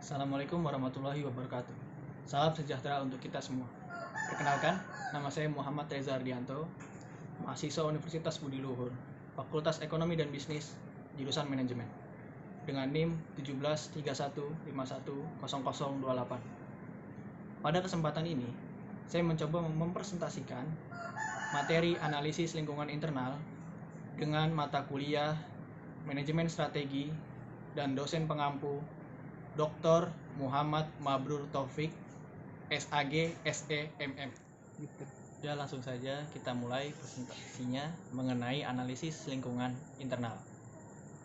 Assalamualaikum warahmatullahi wabarakatuh. Salam sejahtera untuk kita semua. Perkenalkan, nama saya Muhammad Reza Ardianto, mahasiswa Universitas Budi Luhur, Fakultas Ekonomi dan Bisnis, jurusan Manajemen, dengan NIM 1731510028. Pada kesempatan ini, saya mencoba mempresentasikan materi analisis lingkungan internal dengan mata kuliah Manajemen Strategi dan dosen pengampu Dr. Muhammad Mabrur Taufik, SAG, SE, MM. Ya, langsung saja kita mulai presentasinya mengenai analisis lingkungan internal.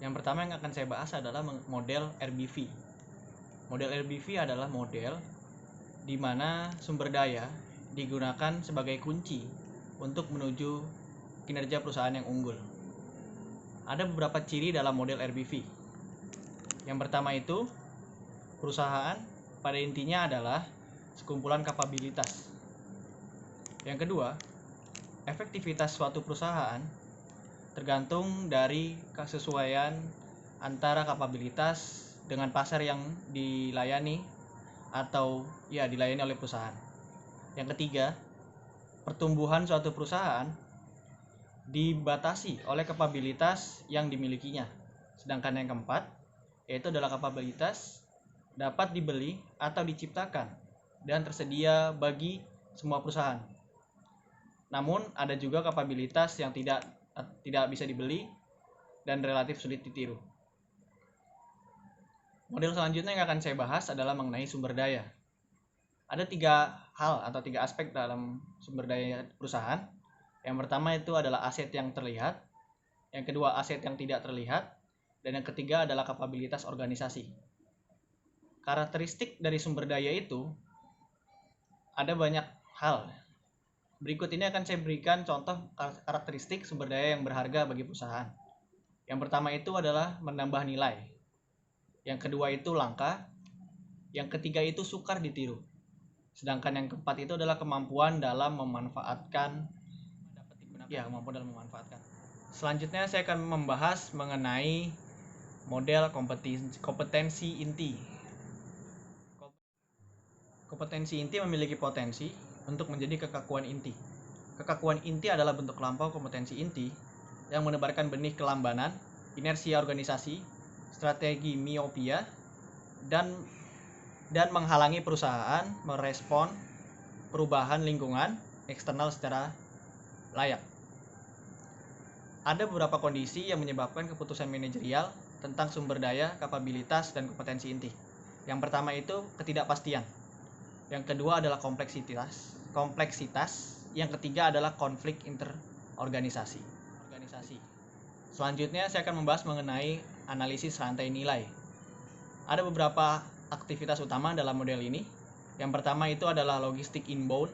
Yang pertama yang akan saya bahas adalah model RBV. Model RBV adalah model di mana sumber daya digunakan sebagai kunci untuk menuju kinerja perusahaan yang unggul. Ada beberapa ciri dalam model RBV. Yang pertama itu, perusahaan pada intinya adalah sekumpulan kapabilitas. Yang kedua, efektivitas suatu perusahaan tergantung dari kesesuaian antara kapabilitas dengan pasar yang dilayani atau dilayani oleh perusahaan. Yang ketiga, pertumbuhan suatu perusahaan dibatasi oleh kapabilitas yang dimilikinya. Sedangkan yang keempat, yaitu adalah kapabilitas dapat dibeli atau diciptakan dan tersedia bagi semua perusahaan. Namun ada juga kapabilitas yang tidak bisa dibeli dan relatif sulit ditiru. Model selanjutnya yang akan saya bahas adalah mengenai sumber daya. Ada 3 hal atau 3 aspek dalam sumber daya perusahaan. Yang pertama itu adalah aset yang terlihat, yang kedua aset yang tidak terlihat, dan yang ketiga adalah kapabilitas organisasi. Karakteristik dari sumber daya itu ada banyak hal. Berikut ini akan saya berikan contoh karakteristik sumber daya yang berharga bagi perusahaan. Yang pertama itu adalah menambah nilai. Yang kedua itu langka. Yang ketiga itu sukar ditiru. Sedangkan yang keempat itu adalah kemampuan dalam memanfaatkan. Selanjutnya saya akan membahas mengenai model kompetensi inti. Kompetensi inti memiliki potensi untuk menjadi kekakuan inti. Kekakuan inti adalah bentuk lampau kompetensi inti yang menebarkan benih kelambanan, inersia organisasi, strategi miopia, dan menghalangi perusahaan merespon perubahan lingkungan eksternal secara layak. Ada beberapa kondisi yang menyebabkan keputusan manajerial tentang sumber daya, kapabilitas, dan kompetensi inti. Yang pertama itu ketidakpastian. Yang kedua adalah kompleksitas. Yang ketiga adalah konflik interorganisasi. Selanjutnya saya akan membahas mengenai analisis rantai nilai. Ada beberapa aktivitas utama dalam model ini. Yang pertama itu adalah logistik inbound.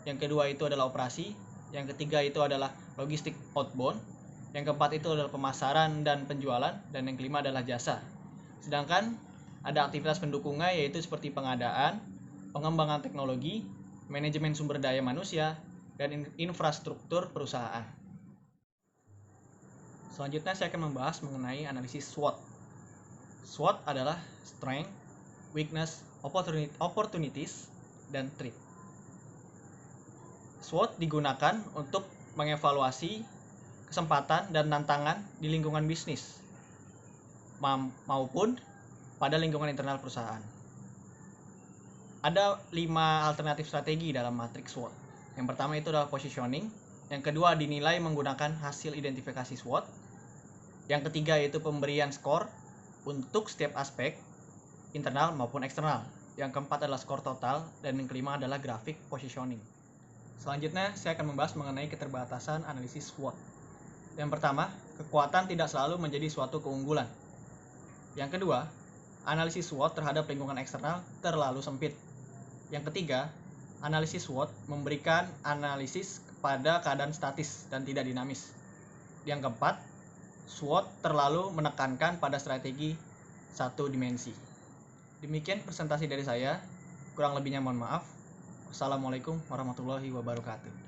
Yang kedua itu adalah operasi. Yang ketiga itu adalah logistik outbound. Yang keempat itu adalah pemasaran dan penjualan. Dan yang kelima adalah jasa. Sedangkan ada aktivitas pendukungnya yaitu seperti pengadaan, pengembangan teknologi, manajemen sumber daya manusia, dan infrastruktur perusahaan. Selanjutnya saya akan membahas mengenai analisis SWOT. SWOT adalah strength, weakness, opportunities, dan threat. SWOT digunakan untuk mengevaluasi kesempatan dan tantangan di lingkungan bisnis maupun pada lingkungan internal perusahaan. Ada 5 alternatif strategi dalam matriks SWOT. Yang pertama itu adalah positioning. Yang kedua dinilai menggunakan hasil identifikasi SWOT. Yang ketiga itu pemberian skor untuk setiap aspek internal maupun eksternal. Yang keempat adalah skor total. Dan yang kelima adalah grafik positioning. Selanjutnya saya akan membahas mengenai keterbatasan analisis SWOT. Yang pertama, kekuatan tidak selalu menjadi suatu keunggulan. Yang kedua, analisis SWOT terhadap lingkungan eksternal terlalu sempit. Yang ketiga, analisis SWOT memberikan analisis kepada keadaan statis dan tidak dinamis. Yang keempat, SWOT terlalu menekankan pada strategi satu dimensi. Demikian presentasi dari saya, kurang lebihnya mohon maaf. Wassalamualaikum warahmatullahi wabarakatuh.